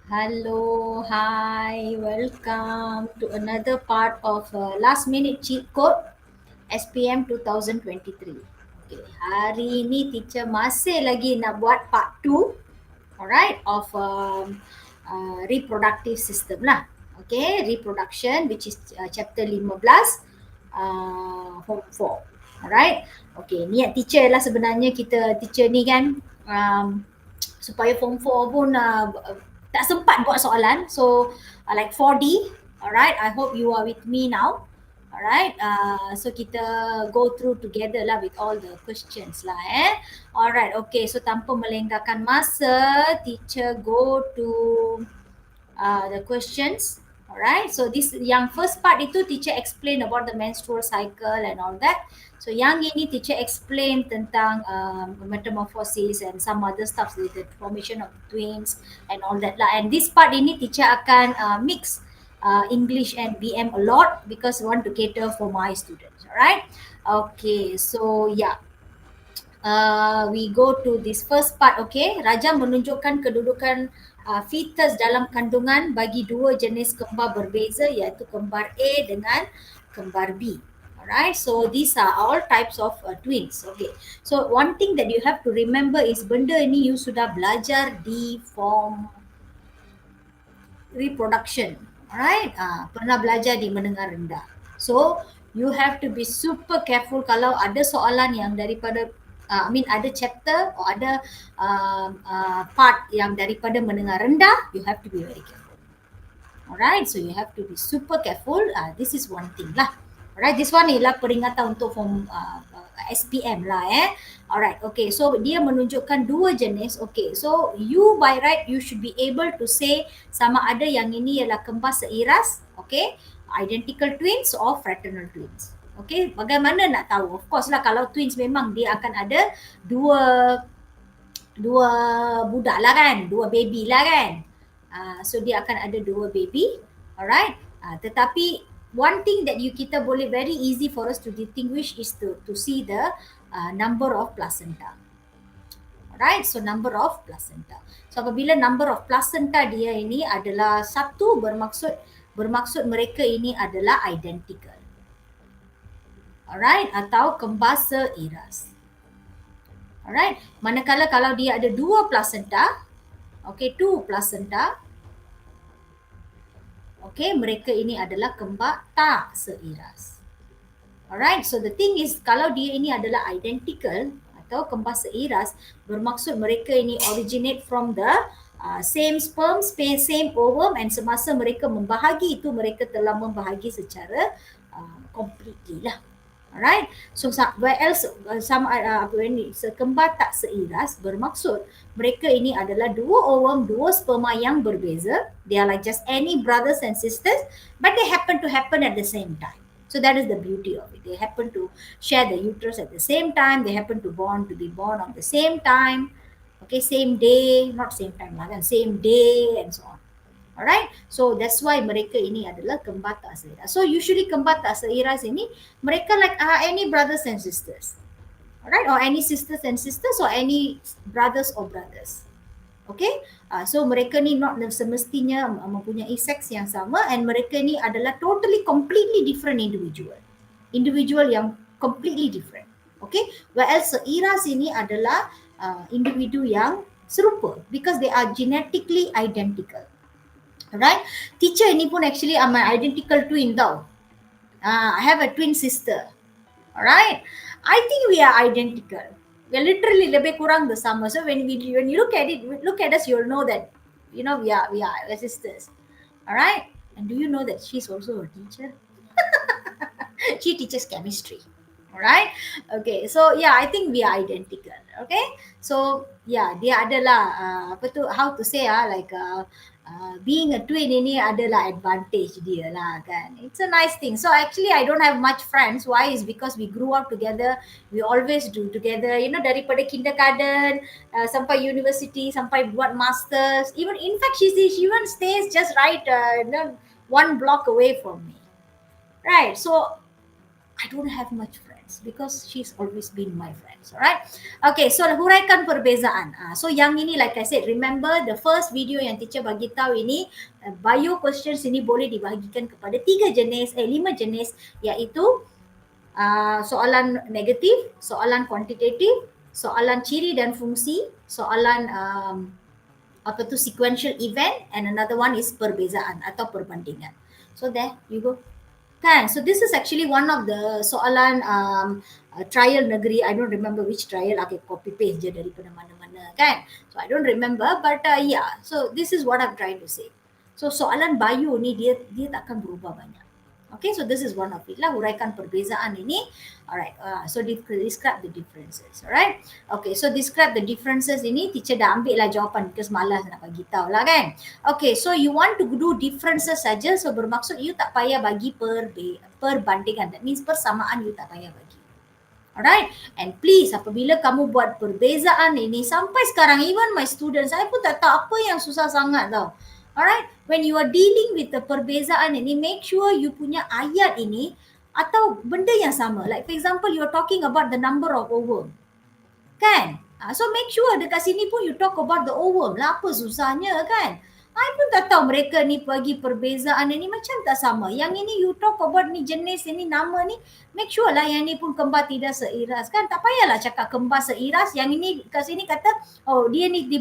Hello, hi, welcome to another part of Last Minute Cheat Code SPM 2023. Okay, hari ni teacher masih lagi nak buat part 2, alright, of reproductive system lah. Okay, reproduction which is chapter 15, form 4. Alright, okay, niat teacher lah sebenarnya kita teacher ni kan supaya form 4 pun tak sempat buat soalan. So like 4D, alright, I hope you are with me now. Alright, so kita go through together lah with all the questions lah Alright, okay, so tanpa melengahkan masa, teacher go to the questions. Alright, so this yang first part itu teacher explain about the menstrual cycle and all that. So yang ini teacher explain tentang metamorphosis and some other stuff with the formation of twins and all that lah. And this part ini teacher akan mix English and BM a lot because want to cater for my students. Alright, okay, so yeah. We go to this first part. Okay, Raja menunjukkan kedudukan fetus dalam kandungan bagi dua jenis kembar berbeza, iaitu kembar A dengan kembar B. Alright, so these are all types of twins. Okay, so one thing that you have to remember is benda ni you sudah belajar di form reproduction. Alright, pernah belajar di menengah rendah. So you have to be super careful kalau ada soalan yang daripada ada chapter or ada part yang daripada menengah rendah, you have to be very careful. Alright, so you have to be super careful. This is one thing lah. Alright, this one ialah peringatan untuk form SPM lah Alright, okay, so dia menunjukkan dua jenis. Okay, so you by right you should be able to say sama ada yang ini ialah kembar seiras, okay, identical twins or fraternal twins. Okay, bagaimana nak tahu? Of course lah, kalau twins memang dia akan ada dua budak lah kan, dua baby lah kan. So dia akan ada dua baby, alright. Tetapi one thing that kita boleh very easy for us to distinguish is to see the number of placenta. Alright, so number of placenta. So apabila number of placenta dia ini adalah satu, bermaksud mereka ini adalah identical. Alright, atau kembar seiras. Alright, manakala kalau dia ada dua placenta, okay, two placenta, okay, mereka ini adalah kembar tak seiras. Alright, so the thing is kalau dia ini adalah identical atau kembar seiras, bermaksud mereka ini originate from the same sperm, same ovum, and semasa mereka membahagi itu mereka telah membahagi secara completely lah. Alright, so where else sekembar tak seiras bermaksud mereka ini adalah dua ovum, dua sperma yang berbeza. They are like just any brothers and sisters, but they happen to happen at the same time. So that is the beauty of it. They happen to share the uterus at the same time. They happen to be born on the same time. Okay, same day, not same time lah kan, same day and so on. Alright, so that's why mereka ini adalah kembar tak seiras. So usually kembar tak seiras ini mereka like any brothers and sisters, alright, or any sisters and sisters, or any brothers or brothers. Okay, so mereka ni not semestinya mempunyai seks yang sama, and mereka ni adalah totally completely different individual yang completely different. Okay, whereas seiras ini adalah individu yang serupa because they are genetically identical. Alright, teacher ini pun actually I'm an identical twin tau. I have a twin sister. Alright, I think we are identical. We are literally lebih kurang bersama. So when you look at us, you'll know that we are sisters. Alright, and do you know that she's also a teacher? She teaches chemistry. Alright, okay, so yeah, I think we are identical. Okay, so yeah, dia adalah how to say like being a twin ini adalah advantage dia lah kan. It's a nice thing. So actually I don't have much friends. Why? Is because we grew up together. We always do together. Daripada kindergarten sampai university, sampai buat masters. Even in fact she even stays just right one block away from me. Right. So I don't have much friends because she's always been my friends. Alright. Okay, so huraikan perbezaan. So yang ini like I said, remember the first video yang teacher bagi tahu ini, bio questions ini boleh dibahagikan kepada 5 jenis, iaitu soalan negatif, soalan kuantitatif, soalan ciri dan fungsi, soalan apa tu sequential event, and another one is perbezaan atau perbandingan. So there you go. Kan? So this is actually one of the soalan trial negeri. I don't remember which trial. Okay, copy paste je daripada mana-mana kan. So I don't remember, but yeah. So this is what I'm trying to say. So soalan bio ni dia takkan berubah banyak. Okay, so this is one of it lah, huraikan perbezaan ini. Alright, so describe the differences. Alright, okay, so describe the differences ini, teacher dah ambil lah jawapan because malas nak bagi tahu lah kan. Okay, so you want to do differences saja, so bermaksud you tak payah bagi perbandingan. That means persamaan you tak payah bagi. Alright, and please apabila kamu buat perbezaan ini, sampai sekarang even my students, saya pun tak tahu apa yang susah sangat tau. Alright, when you are dealing with the perbezaan ini, make sure you punya ayat ini atau benda yang sama. Like for example, you are talking about the number of ovum. Kan? So make sure dekat sini pun you talk about the ovum lah. Apa susahnya kan? I pun tak tahu mereka ni bagi perbezaan ini macam tak sama. Yang ini you talk about ni jenis ini nama ni, make sure lah yang ni pun kembar tidak seiras kan. Tak payahlah cakap kembar seiras. Yang ini kat sini kata oh dia ni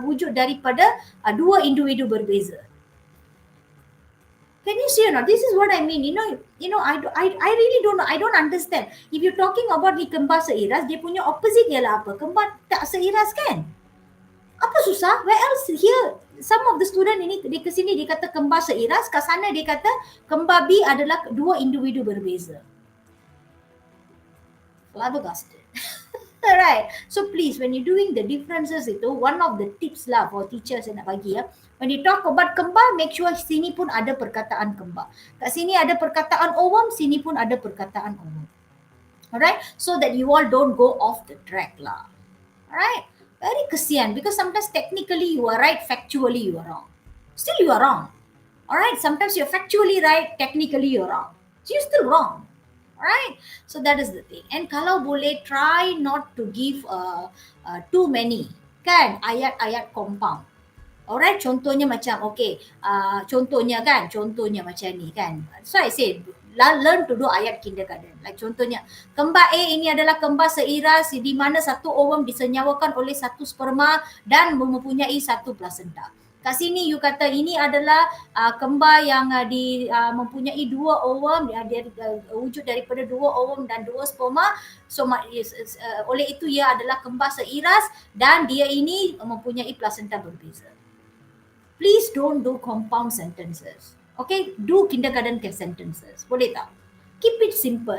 wujud daripada dua individu berbeza. Can you see or not? This is what I mean. You know, I really don't know. I don't understand. If you're talking about ni kembar seiras, dia punya opposite ialah apa? Kembar tak seiras kan? Apa susah? Where else here? Some of the student ini di kesini dia kata kembar seiras, kat sana dia kata kembar B adalah dua individu berbeza. Flabbergasted. Alright. So please, when you're doing the differences itu, one of the tips lah for teachers yang nak bagi ya. When you talk about kembar, make sure sini pun ada perkataan kembar. Kat sini ada perkataan ovum, sini pun ada perkataan ovum. Alright. So that you all don't go off the track lah. Alright. Very kesian because sometimes technically you are right, factually you are wrong. Still you are wrong. Alright, sometimes you're factually right, technically you're wrong. So you're still wrong. Alright, so that is the thing. And kalau boleh, try not to give too many kan ayat-ayat compound. Alright, contohnya macam okay, contohnya macam ni kan. So I said learn to do ayat kindergarten. Like contohnya, kembar A ini adalah kembar seiras di mana satu ovum disenyawakan oleh satu sperma dan mempunyai satu plasenta. Kat sini you kata ini adalah kembar yang mempunyai dua ovum, wujud daripada dua ovum dan dua sperma. So oleh itu ia adalah kembar seiras dan dia ini mempunyai plasenta berbeza. Please don't do compound sentences. Okay, do kindergarten sentences. Boleh tak? Keep it simple.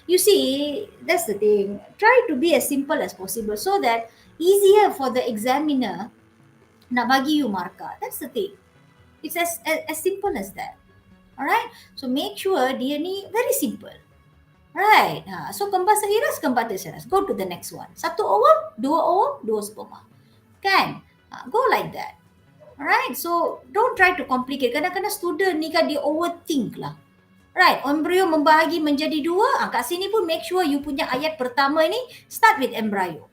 You see, that's the thing. Try to be as simple as possible so that easier for the examiner nak bagi you markah. That's the thing. It's as simple as that. Alright? So make sure dia ni very simple. Right? So kembar seiras, kembar tak seiras. Go to the next one. Satu ovum, dua sperma. Kan? Go like that. Alright, so don't try to complicate. Kadang-kadang student ni kan dia overthink lah. Right, embryo membahagi menjadi dua. Kat sini pun make sure you punya ayat pertama ni start with embryo.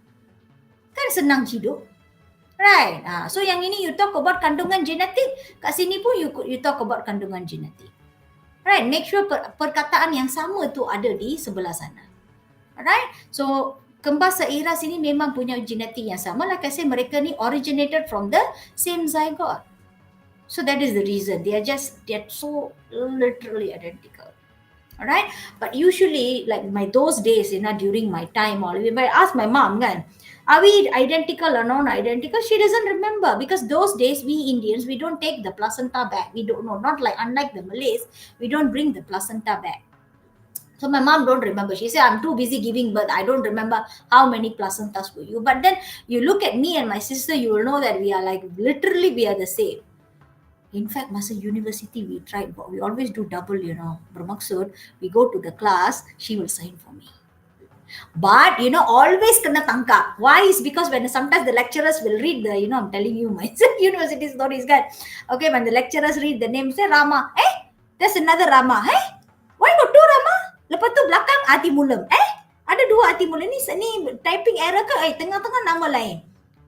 Kan senang hidup. Right, so yang ini you talk about kandungan genetik. Kat sini pun you talk about kandungan genetik. Right, make sure perkataan yang sama tu ada di sebelah sana. Alright, so kembar seiras ini memang punya genetik yang sama. Like I say, mereka ni originated from the same zygote. So that is the reason. They're so literally identical. Alright? But usually, like those days, during my time, if I ask my mom, are we identical or non-identical? She doesn't remember because those days, we Indians, we don't take the placenta back. We don't know, unlike the Malays, we don't bring the placenta back. So my mom don't remember. She said, I'm too busy giving birth. I don't remember how many placentas were you. But then you look at me and my sister, you will know that we are literally we are the same. In fact, masa university, we tried, but we always do double, bermaksud, we go to the class, she will sign for me. But, always kena tangkap. Why? Is because when sometimes the lecturers will read the, I'm telling you my university stories, guys. Okay, when the lecturers read the name, say Rama. Hey, there's another Rama. Hey, why got two Rama? Lepas tu belakang Atimulem. Ada dua Atimulem ni typing error ke? Tengah-tengah nama lain.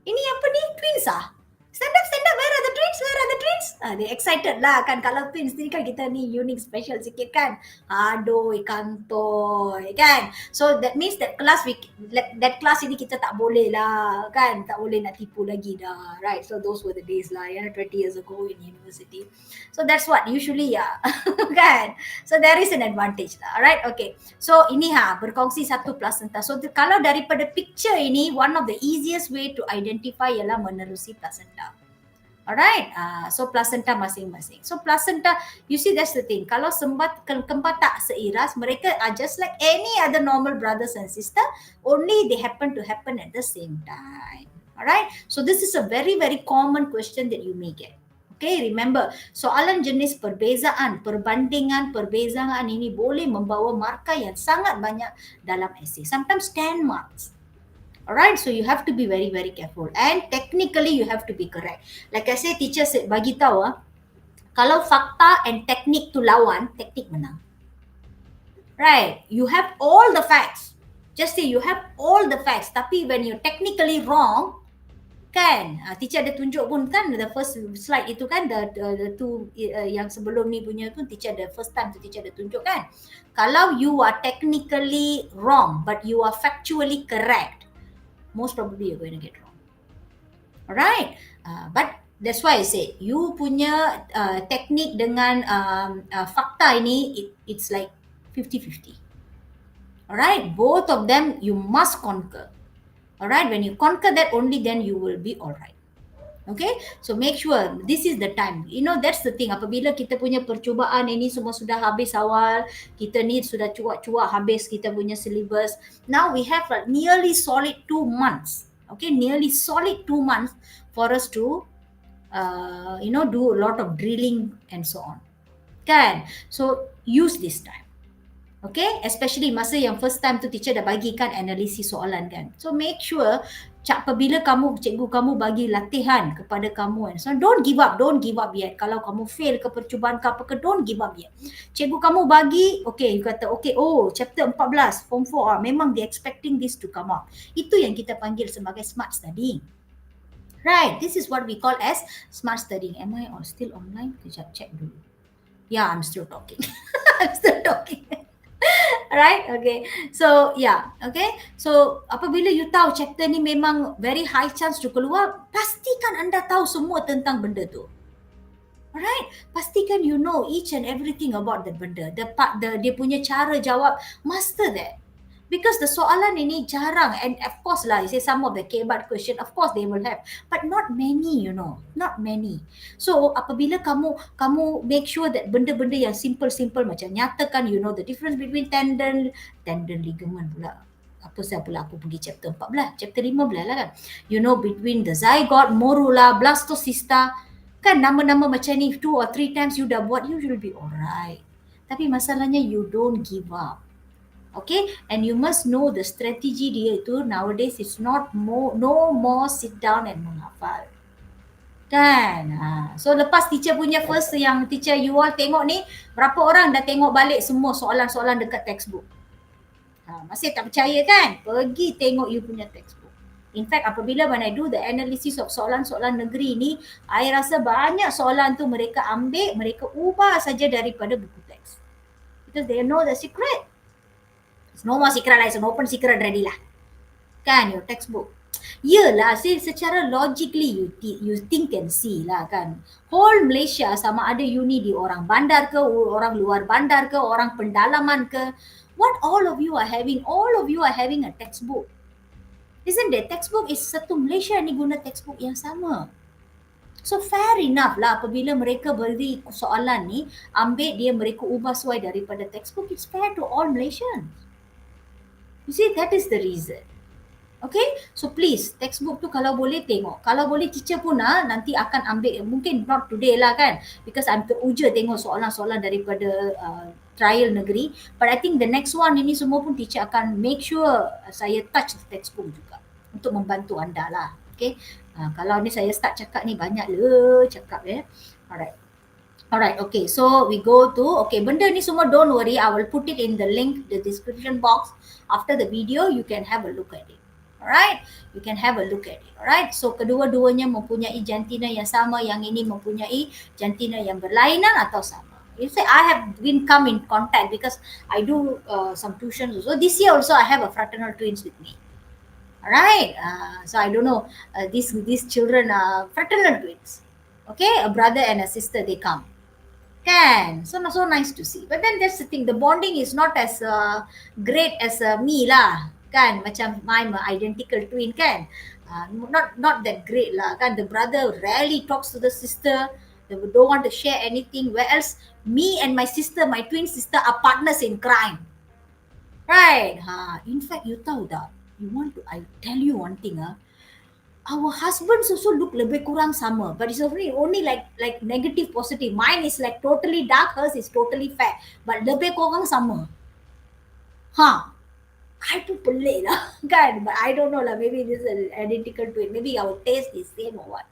Ini apa ni? Twins ah? Stand up, where are the twins? Where are the twins? Dia excited lah kan. Kalau twins ni kan kita ni unique special sikit kan. Aduh, kantoi kan. So that means that class ini kita tak boleh lah kan. Tak boleh nak tipu lagi dah. Right. So those were the days lah 20 years ago in university. So that's what usually kan. So there is an advantage lah. Alright. Okay. So ini berkongsi satu placenta. So kalau daripada picture ini, one of the easiest way to identify ialah menerusi placenta. Alright, so placenta masing-masing. So placenta, you see that's the thing. Kalau kembar tak seiras, mereka are just like any other normal brothers and sister, only they happen at the same time. Alright, so this is a very, very common question that you may get. Okay, remember, soalan jenis perbezaan, perbandingan, perbezaan ini boleh membawa markah yang sangat banyak dalam esei. Sometimes 10 marks. Alright, so you have to be very, very careful. And technically, you have to be correct. Like I say, teacher bagi tahu, kalau fakta and teknik tu lawan, teknik menang. Right, you have all the facts. Just say you have all the facts. Tapi when you're technically wrong, kan, teacher ada tunjuk pun kan, the first slide itu kan, the two yang sebelum ni punya tu, teacher ada first time tu teacher ada tunjuk kan. Kalau you are technically wrong, but you are factually correct, most probably you're going to get wrong. Alright, but that's why I say you punya teknik dengan fakta ini it's like 50-50. Alright, both of them you must conquer. Alright, when you conquer that, only then you will be alright. Okay, so make sure this is the time. You know, that's the thing. Apabila kita punya percubaan ini semua sudah habis awal, kita ni sudah cuak-cuak habis kita punya syllabus. Now we have a nearly solid 2 months. Okay, nearly solid 2 months for us to, do a lot of drilling and so on. Kan? So use this time. Okay, especially masa yang first time tu teacher dah bagikan analisis soalan kan. So make sure apabila cikgu kamu bagi latihan kepada kamu, so don't give up yet. Kalau kamu fail ke percubaan ke apa ke, don't give up yet. Cikgu kamu bagi, okay, you kata okay, chapter 14 form 4 memang they expecting this to come out. Itu yang kita panggil sebagai smart studying. Right, this is what we call as smart studying. Am I still online? Kejap check dulu. Yeah, I'm still talking. I'm still talking. Right, okay. So okay. So apabila you tahu chapter ni memang very high chance to keluar, pastikan anda tahu semua tentang benda tu. Alright, pastikan you know each and everything about that benda. Dia punya cara jawab, master that. Because the soalan ini jarang, and of course lah, you say some of the kebat question, of course they will have, but not many, not many. So apabila kamu make sure that benda-benda yang simple macam nyatakan, the difference between tendon ligament pula. Apa aku pergi chapter 14, chapter 15 lah kan. Between the zygote, morula, blastocysta, kan nama-nama macam ni 2 or 3 times you dah buat, you will be alright. Tapi masalahnya you don't give up. Okay, and you must know the strategy dia itu nowadays is no more sit down and menghafal. Kan? So lepas teacher punya first yang teacher you all tengok ni, berapa orang dah tengok balik semua soalan-soalan dekat textbook? Masih tak percaya kan? Pergi tengok you punya textbook. In fact, apabila when I do the analysis of soalan-soalan negeri ni, I rasa banyak soalan tu mereka ambil, mereka ubah saja daripada buku teks. Because they know the secret. No more secret lah, it's an open secret already lah. Kan, your textbook. Yelah, secara logically you think and see lah kan. Whole Malaysia sama ada uni di orang bandar ke, orang luar bandar ke, orang pendalaman ke. What all of you are having a textbook. Isn't it? Textbook is satu Malaysia ni guna textbook yang sama. So fair enough lah apabila mereka beri soalan ni, ambil dia mereka ubah sesuai daripada textbook. It's fair to all Malaysians. You see, that is the reason. Okay, so please textbook tu kalau boleh tengok. Kalau boleh teacher pun nanti akan ambil, mungkin not today lah kan, because I'm teruja tengok soalan-soalan daripada trial negeri. But I think the next one ini semua pun teacher akan make sure saya touch the textbook juga untuk membantu anda lah. Okay, kalau ni saya start cakap ni banyak cakap ya. Alright. Alright, okay. So we go to, okay, benda ni semua don't worry. I will put it in the link, the description box. After the video, you can have a look at it. Alright, you can have a look at it. Alright, so kedua-duanya mempunyai jantina yang sama, yang ini mempunyai jantina yang berlainan atau sama. You say I have been come in contact because I do some tuitions also. This year also I have a fraternal twins with me. Alright, so I don't know, these children are fraternal twins. Okay, a brother and a sister, they come. Can. So nice to see. But then that's the thing, the bonding is not as great as me lah. Kan? Macam I'm a identical twin kan. Not that great lah. Kan? The brother rarely talks to the sister. They don't want to share anything. Whereas me and my sister, my twin sister are partners in crime. Right? In fact, you tahu tak? I tell you one thing our husbands also look lebih kurang sama, but it's only like negative positive. Mine is like totally dark, hers is totally fair, but lebih kurang sama. I pun pelik lah kan, but I don't know lah, maybe this is an identical twin, maybe our taste is same or what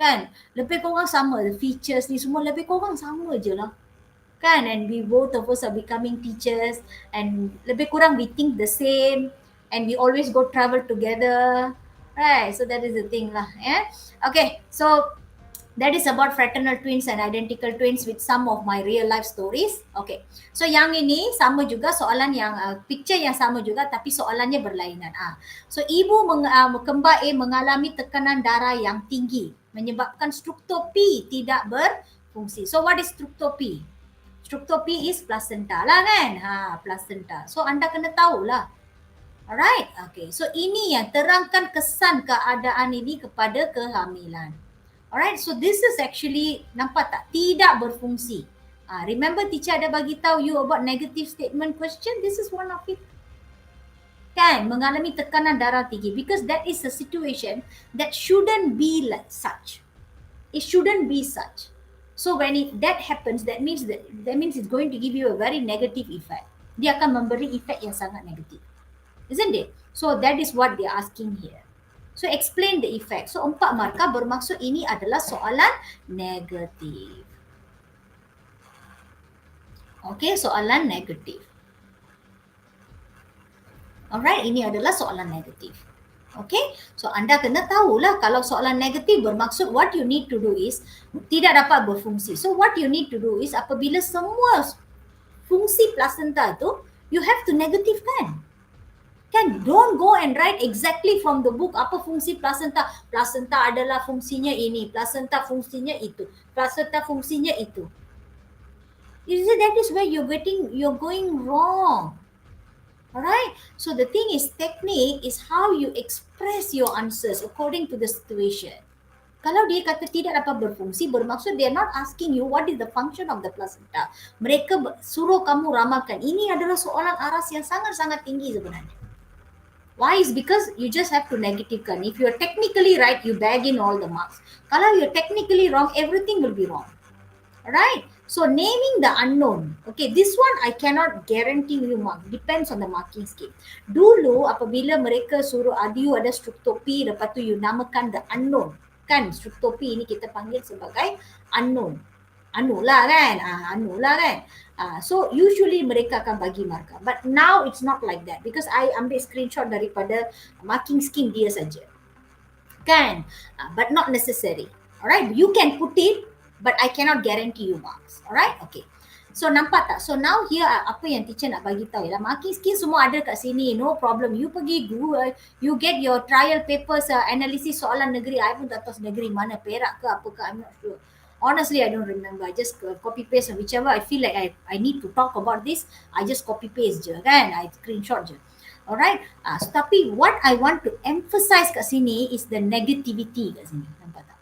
kan. Lebih kurang sama, the features ni semua lebih kurang sama je lah kan, and we both of us are becoming teachers and lebih kurang we think the same and we always go travel together, right? So that is the thing lah. Yeah, okay, so that is about fraternal twins and identical twins with some of my real life stories. Okay, so yang ini sama juga soalan yang picture yang sama juga tapi soalannya berlainan. So ibu kembar A mengalami tekanan darah yang tinggi menyebabkan struktur P tidak berfungsi. So what is struktur P? Struktur P is placenta lah kan. Placenta. So anda kena tahulah. Alright. Okay. So ini yang terangkan kesan keadaan ini kepada kehamilan. Alright. So this is actually, nampak tak? Tidak berfungsi. Remember teacher ada bagi tahu you about negative statement question? This is one of it. Kan? Mengalami tekanan darah tinggi. Because that is a situation that shouldn't be like such. It shouldn't be such. So when that happens, that means it's going to give you a very negative effect. Dia akan memberi efek yang sangat negatif. Isn't it? So that is what they are asking here. So explain the effect. So 4 markah bermaksud ini adalah soalan negatif. Okay, soalan negatif. Alright, ini adalah soalan negatif. Okay, so anda kena tahulah kalau soalan negatif bermaksud what you need to do is tidak dapat berfungsi. So what you need to do is apabila semua fungsi placenta tu, you have to negatifkan. Kan, don't go and write exactly from the book apa fungsi placenta. Placenta adalah fungsinya ini, placenta fungsinya itu, placenta fungsinya itu. You see, that is where you're going wrong. Alright, so the thing is, technique is how you express your answers according to the situation. Kalau dia kata tidak dapat berfungsi, bermaksud they are not asking you what is the function of the placenta. Mereka suruh kamu ramalkan. Ini adalah soalan aras yang sangat-sangat tinggi sebenarnya. Why is because you just have to negatifkan. If you are technically right, you bag in all the marks. Kalau you are technically wrong, everything will be wrong. Alright, so naming the unknown. Okay, this one I cannot guarantee you mark. Depends on the marking scheme. Dulu apabila mereka suruh you ada struktur P, lepas tu you namakan the unknown. Kan, struktur P ini kita panggil sebagai unknown. Anu lah kan. So usually mereka akan bagi markah. But now it's not like that. Because I ambil screenshot daripada marking scheme dia saja. Kan, but not necessary. Alright, you can put it, but I cannot guarantee you marks. Alright, okay. So nampak tak? So now here apa yang teacher nak bagi tahu ialah marking scheme semua ada kat sini. No problem. You pergi Google, you get your trial papers, analisis soalan negeri. I pun tak tahu negeri mana, Perak ke apa ke, I'm not sure. Honestly, I don't remember. I just copy paste and whichever I feel like I need to talk about this, I just copy paste je kan. I screenshot je. Alright. So, tapi what I want to emphasize kat sini is the negativity kat sini. Nampak tak?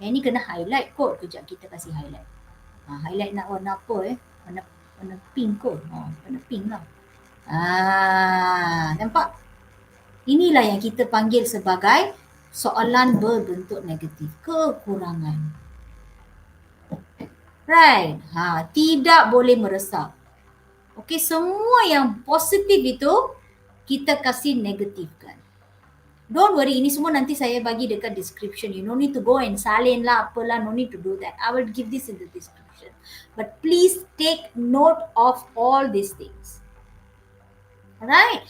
Yang ni kena highlight kot. Kejap kita kasih highlight. Highlight nak warna apa warna pink kot. Warna pink lah. Nampak? Inilah yang kita panggil sebagai soalan berbentuk negatif. Kekurangan. Right. Tidak boleh meresap. Okay, semua yang positif itu kita kasih negatifkan. Don't worry, ini semua nanti saya bagi dekat description. You no need to go and salin lah, apalah, no need to do that. I will give this in the description. But please take note of all these things. Alright?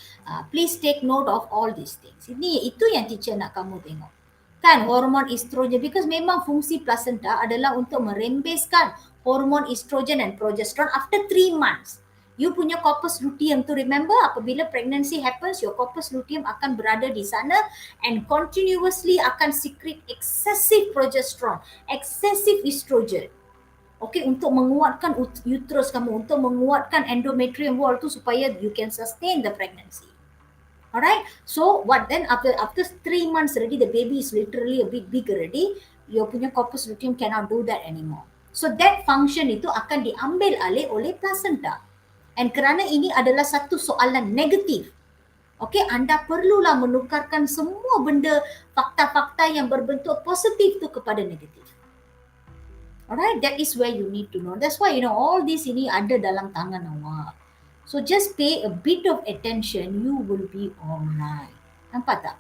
Please take note of all these things. Itu yang teacher nak kamu tengok. Kan hormon estrogen, because memang fungsi placenta adalah untuk merembeskan hormon estrogen dan progesterone after 3 months. You punya corpus luteum tu, remember, apabila pregnancy happens, your corpus luteum akan berada di sana and continuously akan secrete excessive progesterone, excessive estrogen. Okay, untuk menguatkan uterus kamu, untuk menguatkan endometrium wall tu supaya you can sustain the pregnancy. Alright, so what then after 3 months already, the baby is literally a bit big already, your punya corpus luteum cannot do that anymore. So that function itu akan diambil alih oleh placenta. And kerana ini adalah satu soalan negatif, okay, anda perlulah menukarkan semua benda, fakta-fakta yang berbentuk positif tu kepada negatif. Alright, that is where you need to know. That's why all this ini ada dalam tangan awak. So just pay a bit of attention, you will be alright. Nampak tak?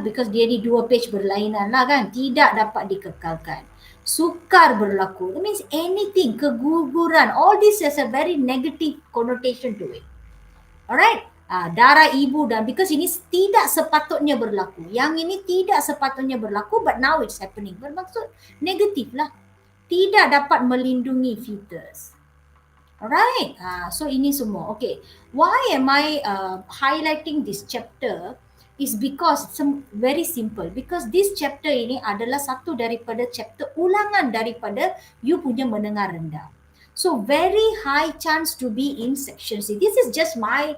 Because dia ni 2 page berlainan lah kan, tidak dapat dikekalkan. Sukar berlaku, that means anything, keguguran, all this has a very negative connotation to it. Alright? Darah ibu dan because ini tidak sepatutnya berlaku. Yang ini tidak sepatutnya berlaku, but now it's happening. Bermaksud negatif lah. Tidak dapat melindungi fetus. Alright, so ini semua. Okay, why am I highlighting this chapter is because very simple. Because this chapter ini adalah satu daripada chapter ulangan daripada you punya mendengar rendah. So very high chance to be in section C. This is just my,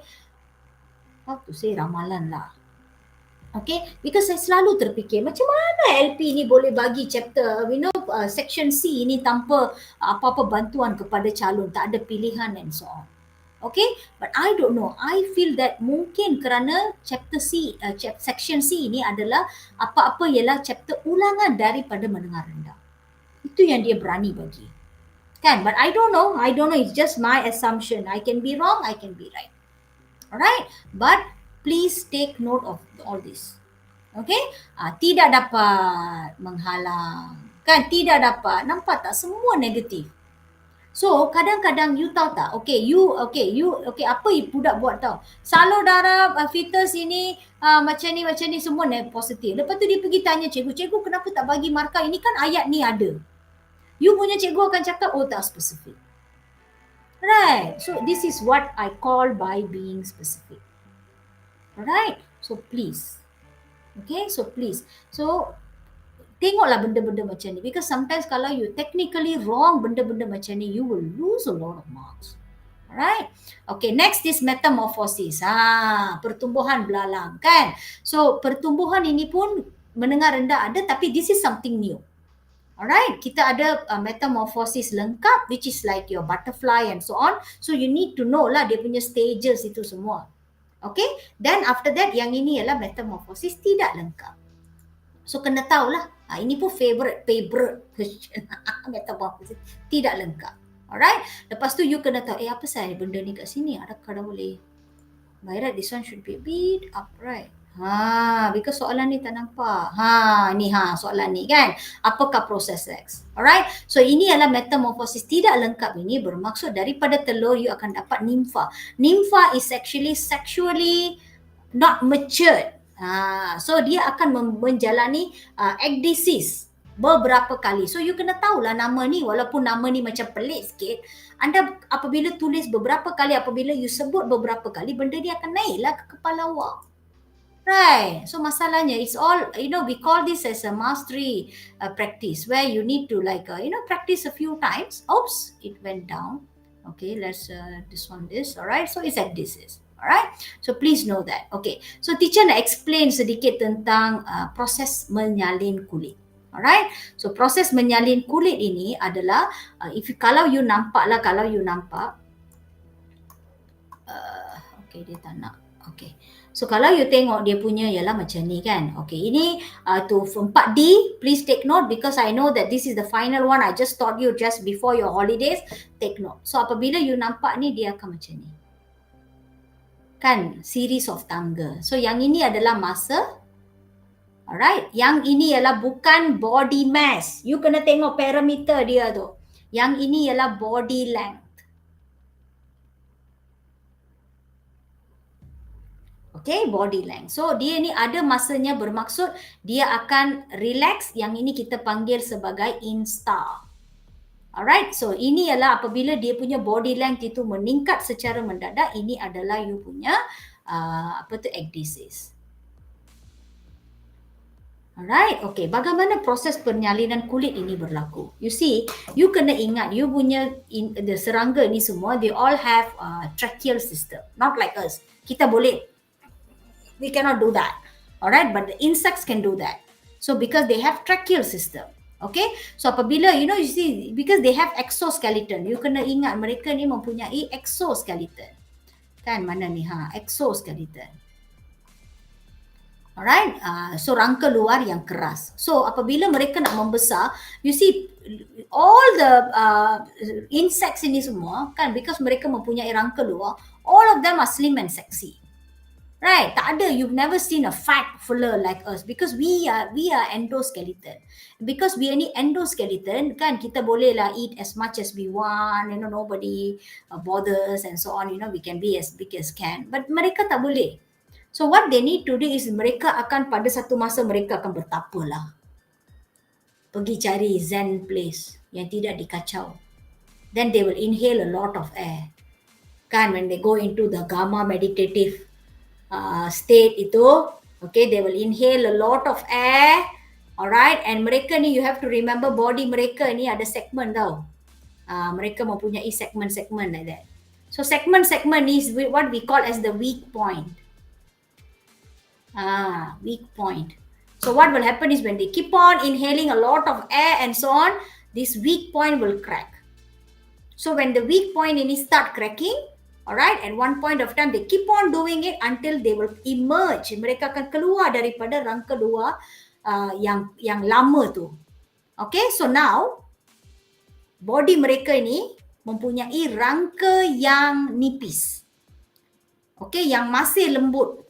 how to say, ramalan lah. Okay, because saya selalu terfikir macam mana LP ni boleh bagi chapter, section C ini tanpa apa-apa bantuan kepada calon, tak ada pilihan and so on. Okay, but I don't know. I feel that mungkin kerana chapter C, section C ini adalah apa-apa ialah chapter ulangan daripada mendengar rendah. Itu yang dia berani bagi. Kan, but I don't know. It's just my assumption. I can be wrong, I can be right. Alright, but please take note of all this. Okay, tidak dapat menghalang, kan, tidak dapat, nampak tak, semua negatif. So kadang-kadang you tahu tak, okay, apa budak buat tahu, salur darah fetus ini macam ni semua positif. Lepas tu dia pergi tanya cikgu kenapa tak bagi markah, ini kan ayat ni ada. You punya cikgu akan cakap, oh tak spesifik. Right, so this is what I call by being specific. Alright, so please. Okay, so please. So, tengoklah benda-benda macam ni. Because sometimes kalau you technically wrong benda-benda macam ni, you will lose a lot of marks. Alright. Okay, next is metamorphosis. Pertumbuhan belalang, kan? So, pertumbuhan ini pun mendengar rendah ada, tapi this is something new. Alright, kita ada metamorphosis lengkap, which is like your butterfly and so on. So, you need to know lah dia punya stages itu semua. Okay, then after that yang ini ialah metamorphosis tidak lengkap. So kena tahulah, ini pun favorite question. Metamorphosis tidak lengkap. Alright, lepas tu you kena tahu, apa saya benda ni kat sini, adakah dah boleh? By right, this one should be a bit upright. Because soalan ni tak nampak. Ni soalan ni kan. Apakah proses seks? Alright. So ini adalah metamorphosis tidak lengkap ini bermaksud daripada telur you akan dapat nympha. Nympha is actually sexually not matured. So dia akan menjalani ecdysis beberapa kali. So you kena tahulah nama ni, walaupun nama ni macam pelik sikit, anda apabila tulis beberapa kali, apabila you sebut beberapa kali, benda dia akan naiklah ke kepala awak. Right. So masalahnya it's all, we call this as a mastery practice where you need to practice a few times. Oops, it went down. Okay, let's this. Alright, so it's ecdysis. Alright, so please know that. Okay, so teacher nak explain sedikit tentang proses menyalin kulit. Alright, so proses menyalin kulit ini adalah kalau you nampak, okay, dia tak nak. Okay, so kalau you tengok dia punya ialah macam ni kan. Okay, ini tu 4D, please take note because I know that this is the final one I just taught you just before your holidays. Take note. So apabila you nampak ni, dia akan macam ni. Kan, series of tangga. So yang ini adalah masa. Alright, yang ini ialah bukan body mass. You kena tengok parameter dia tu. Yang ini ialah body length. Okay, body length. So, dia ni ada masanya bermaksud dia akan relax. Yang ini kita panggil sebagai instar. Alright, so ini ialah apabila dia punya body length itu meningkat secara mendadak, ini adalah you punya ecdysis. Alright, okay. Bagaimana proses penyalinan kulit ini berlaku? You see, you kena ingat, you punya the serangga ni semua, they all have tracheal system. Not like us. Kita boleh, we cannot do that. Alright, but the insects can do that. So because they have tracheal system. Okay, so apabila, you see, because they have exoskeleton, you kena ingat mereka ni mempunyai exoskeleton. Kan, mana ni? Exoskeleton. Alright, so rangka luar yang keras. So apabila mereka nak membesar, you see all the insects ini semua kan, because mereka mempunyai rangka luar, all of them are slim and sexy. Right, tak ada, you've never seen a fat fella like us because we are endoskeleton. Because we are ni endoskeleton kan, kita boleh lah eat as much as we want, nobody bothers and so on, we can be as big as can. But mereka tak boleh. So what they need to do is mereka akan pada satu masa mereka akan bertapa lah. Pergi cari zen place yang tidak dikacau. Then they will inhale a lot of air. Kan, when they go into the gamma meditative state itu, okay, they will inhale a lot of air. Alright, and mereka ni you have to remember body mereka ni ada segmen tau. Mereka mempunyai segmen-segmen like that. So segmen-segmen is what we call as the weak point. Weak point. So what will happen is when they keep on inhaling a lot of air and so on, this weak point will crack. So when the weak point ini start cracking, alright, at one point of time they keep on doing it until they will emerge. Mereka akan keluar daripada rangka luar yang lama tu. Okay, so now body mereka ini mempunyai rangka yang nipis. Okay, yang masih lembut.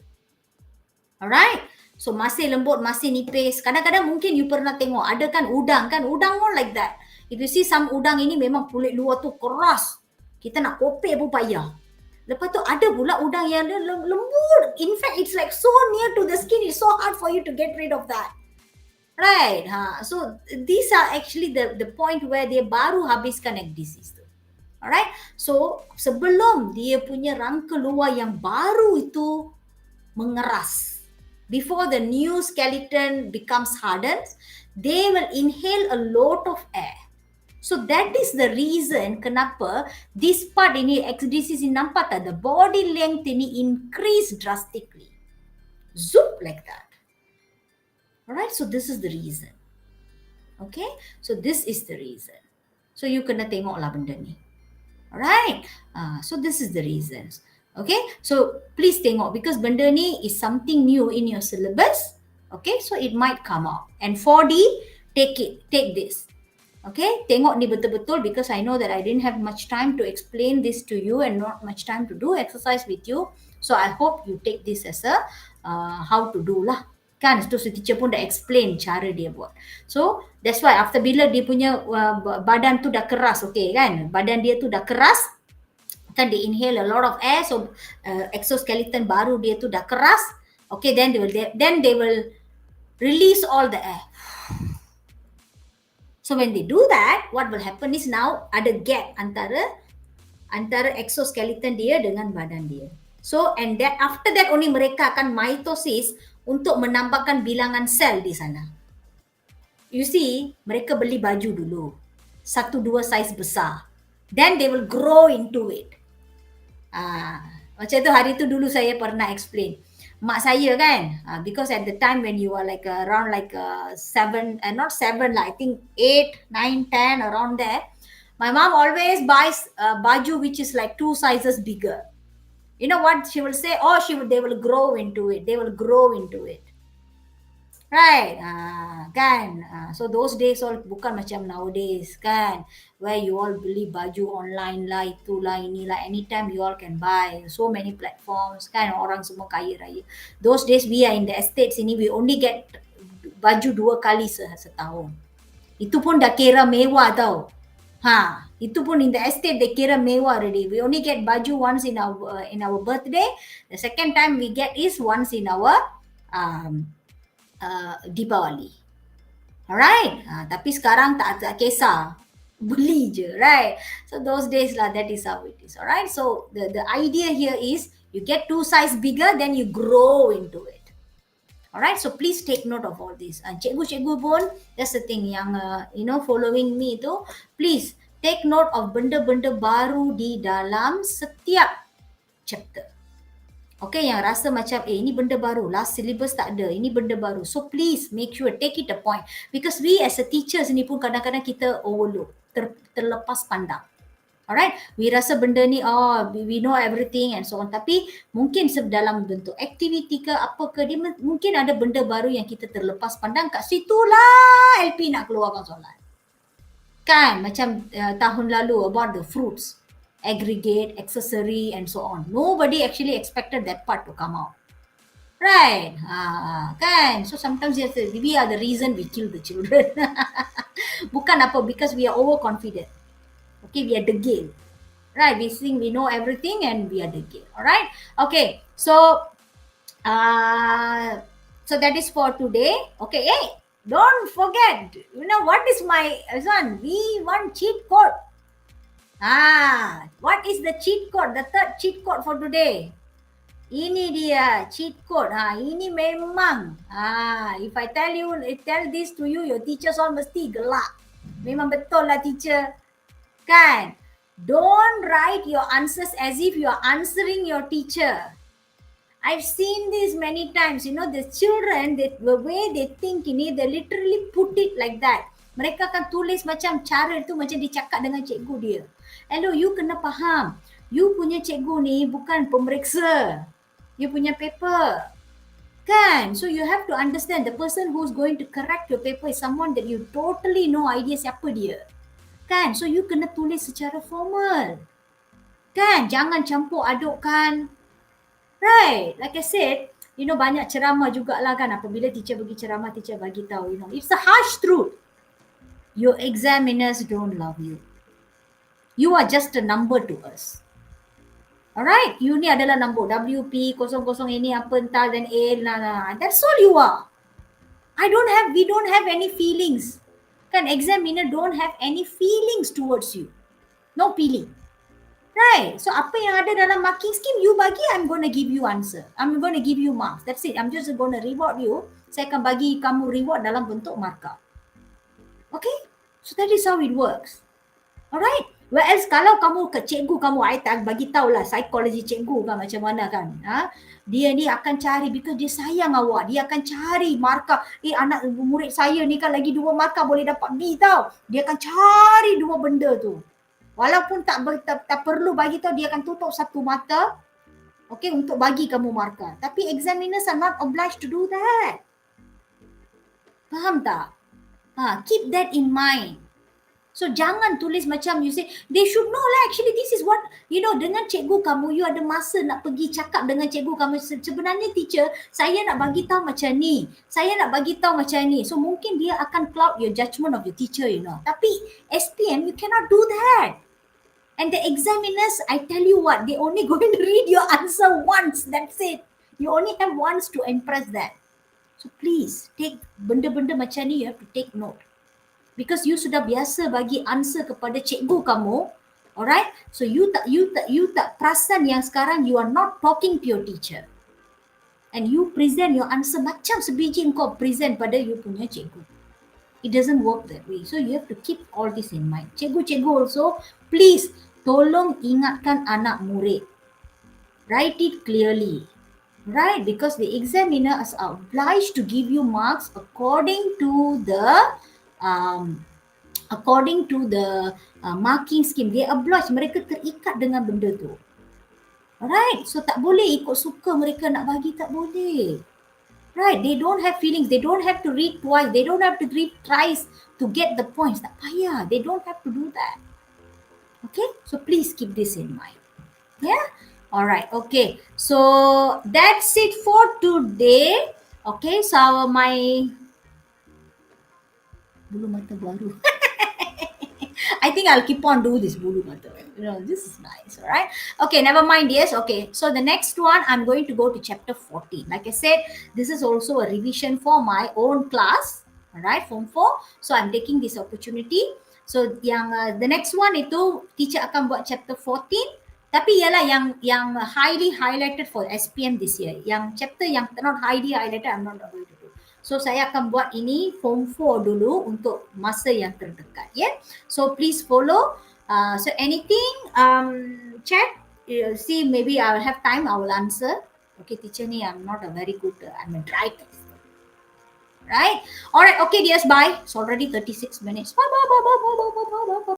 Alright, so masih lembut, masih nipis. Kadang-kadang mungkin you pernah tengok, ada kan udang more like that. If you see some udang ini memang kulit luar tu keras. Kita nak kopek pun payah. Lepas tu ada pula udang yang lembut. In fact, it's like so near to the skin, it's so hard for you to get rid of that. Right, so these are actually the point where dia baru habiskan ecdysis tu. Alright, so sebelum dia punya rangka luar yang baru itu mengeras, before the new skeleton becomes hardened, they will inhale a lot of air. So that is the reason kenapa this part ini ecdysis ini nampak tak, the body length ini increase drastically. Zoop like that. Alright, so this is the reason. Okay, so this is the reason. So you kena tengok lah benda ni. Alright, so this is the reasons. Okay, so please tengok because benda ni is something new in your syllabus. Okay, so it might come out. And 4D, take this. Okay, tengok ni betul-betul because I know that I didn't have much time to explain this to you and not much time to do exercise with you. So I hope you take this as a how to do lah. Kan, so teacher pun dah explain cara dia buat. So that's why after bila dia punya badan tu dah keras, okay kan, badan dia tu dah keras, kan they inhale a lot of air, so exoskeleton baru dia tu dah keras, okay, then they will release all the air. So when they do that, what will happen is now ada gap antara exoskeleton dia dengan badan dia. So and that after that only mereka akan mitosis untuk menambahkan bilangan sel di sana. You see, mereka beli baju dulu, 1-2 saiz besar, then they will grow into it. Macam tu hari tu dulu saya pernah explain. Mak saya kan, because at the time when you are like around like 7, not 7 lah, I think 8, 9, 10 around there, my mom always buys baju which is like 2 sizes bigger. You know what she will say? Oh, they will grow into it. They will grow into it. Right, kan? So those days all bukan macam nowadays kan, where you all beli baju online lah, itulah, inilah, anytime you all can buy, so many platforms kan, orang semua kaya raya. Those days we are in the estates ini, we only get baju 2 kali setahun. Itu pun dah kira mewah tau. Itu pun in the estate they kira mewah already. We only get baju once in our birthday. The second time we get is once in our um, Deepavali. Alright. Tapi sekarang tak kisah. Beli je, right? So those days lah, that is how it is. Alright. So the idea here is you get 2 size bigger, then you grow into it. Alright, so please take note of all this. Cikgu-cikgu pun, that's the thing yang following me tu, please take note of benda-benda baru di dalam setiap chapter. Okay, yang rasa macam ini benda baru, last syllabus tak ada, ini benda baru. So please make sure take it a point, because we as a teachers ni pun kadang-kadang kita overlook, terlepas pandang. Alright, we rasa benda ni we know everything and so on, tapi mungkin dalam bentuk aktiviti ke apa ke, dia mungkin ada benda baru yang kita terlepas pandang. Kat situlah LP nak keluarkan soalan. Kan macam tahun lalu about the fruits, aggregate, accessory and so on. Nobody actually expected that part to come out. Right? Kan? So sometimes we are the reason we kill the children. Bukan apa, because we are overconfident. Okay, we are degil. Right, we think we know everything and we are degil. Alright? Okay, so that is for today. Okay, hey, don't forget, what is my son? We want cheat code. What is the cheat code? The third cheat code for today. Ini dia cheat code. Ini memang. If I tell this to you, your teachers all mesti gelak. Memang betul lah teacher. Kan? Don't write your answers as if you are answering your teacher. I've seen this many times. The children, the way they think ini, they literally put it like that. Mereka akan tulis macam cara itu macam dia cakap dengan cikgu dia. Hello, you kena faham. You punya cikgu ni bukan pemeriksa. You punya paper. Kan? So you have to understand the person who's going to correct your paper is someone that you totally no idea siapa dia. Kan? So you kena tulis secara formal. Kan? Jangan campur adukkan. Right? Like I said, banyak ceramah jugalah kan. Apabila teacher bagi ceramah, teacher bagi tahu, it's a harsh truth. Your examiners don't love you. You are just a number to us. Alright? You ni adalah number. WP, 00 ini, apa entah, dan A, that's all you are. We don't have any feelings. Kan examiner don't have any feelings towards you. No feeling. Right? So apa yang ada dalam marking scheme you bagi, I'm going to give you answer. I'm going to give you marks. That's it. I'm just going to reward you. Saya akan bagi kamu reward dalam bentuk markah. Okay? So that is how it works. Alright? Whereas kalau kamu ke cikgu kamu, I tak bagi tahulah psikologi cikgu kan macam mana kan. Dia ni akan cari, because dia sayang awak, dia akan cari markah. Anak murid saya ni kan lagi 2 markah boleh dapat B tau. Dia akan cari 2 benda tu. Walaupun tak perlu bagi tahu, dia akan tutup satu mata. Okay, untuk bagi kamu markah. Tapi examiners are not obliged to do that. Faham tak? Keep that in mind. So jangan tulis macam you say, they should know lah actually this is what, dengan cikgu kamu, you ada masa nak pergi cakap dengan cikgu kamu, sebenarnya teacher, saya nak bagi tahu macam ni, saya nak bagi tahu macam ni. So mungkin dia akan cloud your judgment of your teacher, Tapi SPM, you cannot do that. And the examiners, I tell you what, they only going to read your answer once, that's it. You only have once to impress that. So please, take benda-benda macam ni, you have to take note. Because you sudah biasa bagi answer kepada cikgu kamu, alright? So you tak perasan yang sekarang you are not talking to your teacher. And you present your answer macam sebiji kau present pada you punya cikgu. It doesn't work that way. So you have to keep all this in mind. Cikgu-cikgu also, please tolong ingatkan anak murid. Write it clearly. Right? Because the examiner is obliged to give you marks according to the marking scheme. They obliged, mereka terikat dengan benda tu. Alright? So tak boleh ikut suka mereka nak bagi, tak boleh. Right? They don't have feelings. They don't have to read twice. They don't have to read thrice to get the points. Tak payah. They don't have to do that. Okay? So please keep this in mind. Yeah? Alright. Okay. So that's it for today. Okay. So my bulu mata baru. I think I'll keep on do this bulu mata. This is nice. All right. Okay, never mind. Yes. Okay. So the next one, I'm going to go to chapter 14. Like I said, this is also a revision for my own class. All right, form 4. So I'm taking this opportunity. So yang the next one itu teacher akan buat chapter 14. Tapi ialah yang highly highlighted for SPM this year. Yang chapter yang not highly highlighted, I'm not going to do. So saya akan buat ini form 4 dulu untuk masa yang terdekat. Yeah. So please follow. So anything, chat. See, maybe I will have time. I will answer. Okay, teacher ni I'm not a very good. I'm a dry text. Right. All right. Okay, dears. Bye. It's already 36 minutes. Bye bye bye bye bye bye bye bye.